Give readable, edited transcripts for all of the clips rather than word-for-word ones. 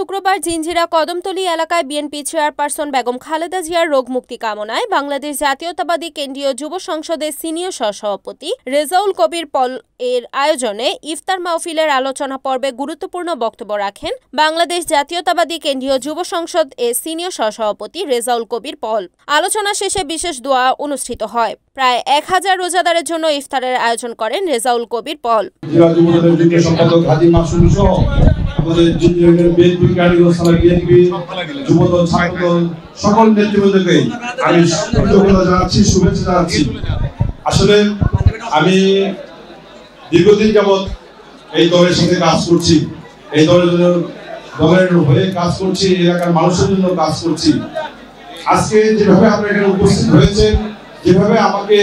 শুক্রবার জিঞ্জিরা কদমতলী এলাকায় BNP chairperson Begum Khaleda জিয়ার রোগ মুক্তি কামনায় বাংলাদেশ জাতীয়তাবাদী কেন্দ্রীয় যুব সংসদের সিনিয়র সহসভাপতি রেজাউল কবির পল এর আয়োজনে ইফতার মাহফিলের আলোচনা পর্বে গুরুত্বপূর্ণ বক্তব্য রাখেন বাংলাদেশ জাতীয়তাবাদী কেন্দ্রীয় যুব সংসদ এর সিনিয়র সহসভাপতি রেজাউল কবির পল। আলোচনা শেষে বিশেষ দোয়া অনুষ্ঠিত হয়। প্রায় 1000 রোজাদারের জন্য ইফতারের আয়োজন করেন রেজাউল কবির পল। আমাদের বিএনপি যুবদল ছাত্রদল সকল নেতৃবৃন্দকে আমি কৃতজ্ঞতা জানাচ্ছি, শুভেচ্ছা জানাচ্ছি। আসলে আমি দীর্ঘদিন যাবৎ এই দলের সাথে কাজ করছি, এই দলের হয়ে কাজ করছি, এলাকার মানুষের জন্য কাজ করছি। আজকে যেভাবে আপনারা এখানে উপস্থিত হয়েছেন, যেভাবে আমাকে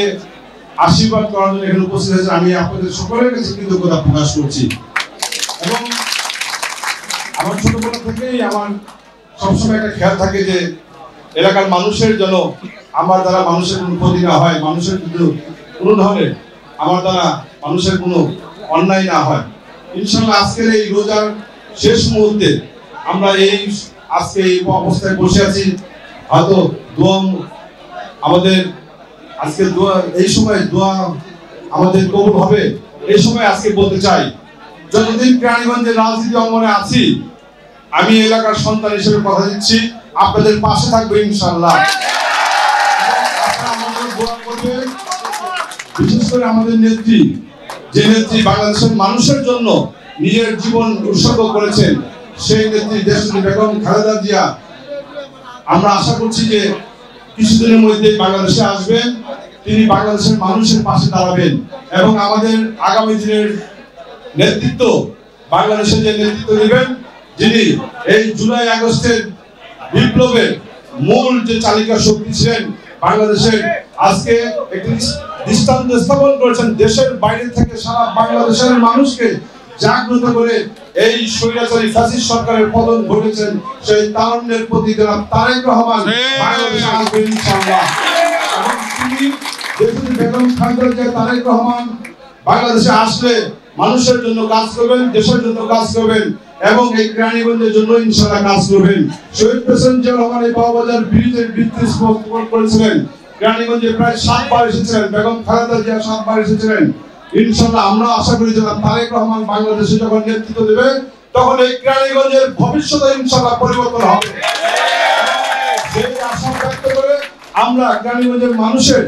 আশীর্বাদ করার জন্য এখানে উপস্থিত হয়েছে, আমি আপনাদের সকলের কাছে কৃতজ্ঞতা প্রকাশ করছি। এবং আমার ছোটবেলা থেকেই আমার সবসময় একটা খেয়াল থাকে যে এলাকার মানুষের জন্য আমার দ্বারা মানুষের কোনো ক্ষতি না হয়, মানুষের কোনো ধরনের আমার দ্বারা মানুষের কোনো অন্যায় না হয়। ইনশাআল্লাহ আজকের এই রোজার শেষ মুহূর্তে আমরা আজকে এই অবস্থায় বসে আছি, হয়তো দোয়া আমাদের আজকে এই সময় দোয়া আমাদের কবুল হবে। এই সময় আজকে বলতে চাই, যতদিন কেরানীগঞ্জের রাজনীতি অঙ্গনে আছি, আমি এলাকার সন্তান হিসেবে কথা দিচ্ছি, আপনাদের পাশে থাকবো ইনশাআল্লাহ। বিশেষ করে আমাদের নেত্রী, যে নেত্রী বাংলাদেশের মানুষের জন্য নিজের জীবন উৎসর্গ করেছেন, সেই নেত্রী দেশনেত্রী বেগম খালেদা জিয়া, আমরা আশা করছি যে কিছুদিনের মধ্যে বাংলাদেশে আসবেন, তিনি বাংলাদেশের মানুষের পাশে দাঁড়াবেন এবং আমাদের আগামী দিনের নেতৃত্ব, বাংলাদেশের যে নেতৃত্ব নেবেন, যিনি এই জুলাই আগস্টের বিপ্লবের মূল যে চালিকা শক্তি ছিলেন, বাংলাদেশের আজকে একটি দৃষ্টান্ত স্থাপন করেছেন, দেশের বাইরে থেকে সারা বাংলাদেশের মানুষকে জাগ্রত করে এই স্বৈরাচারী ফ্যাসিস্ট সরকারের পতন ঘটেছেন, সেই তারুণ্যের প্রতি জনাব তারেক রহমান বাংলাদেশে আসবেন ইনশাআল্লাহ। এবং তিনি দেশনেত্রী বেগম খালেদা জিয়া তারেক রহমান বাংলাদেশে আসলে মানুষের জন্য কাজ করবেন, দেশের জন্য কাজ করবেন এবং এই কেরানীগঞ্জের জন্য ইনশাআল্লাহ কাজ করবেন। শহীদ প্রেসিডেন্ট জিয়া রহমান এই বাবুবাজার ব্রিজের ভিত্তি স্থাপন করেছিলেন, কেরানীগঞ্জে প্রায় 7 বার এসেছিলেন, বেগম খালেদা জিয়া 7 বার এসেছিলেন। ইনশাআল্লাহ আমরা আশা করি যে তারেক রহমান বাংলাদেশে যখন নেতৃত্ব দেবে, তখন এই কেরানীগঞ্জের ভবিষ্যতে ইনশাআল্লাহ পরিবর্তন হবে। সেই আশা ব্যক্ত করে আমরা কেরানীগঞ্জের মানুষের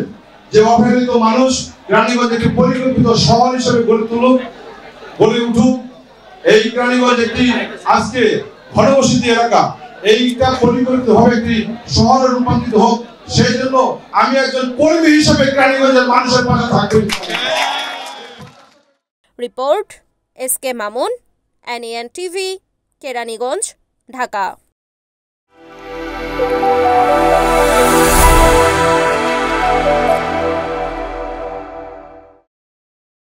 যে অবহেলিত মানুষ, কেরানীগঞ্জ একটি পরিকল্পিত শহর হিসেবে গড়ে উঠুক। এই কেরানীগঞ্জ একটি আজকে ঘনবসতি এলাকা, এইটা পরিকল্পিতভাবে একটি শহরে রূপান্তরিত হোক, সেই জন্য আমি একজন কর্মী হিসেবে কেরানীগঞ্জের মানুষের পাশে থাকব। Report SK Mamun, NEN TV, Keraniganj, Dhaka.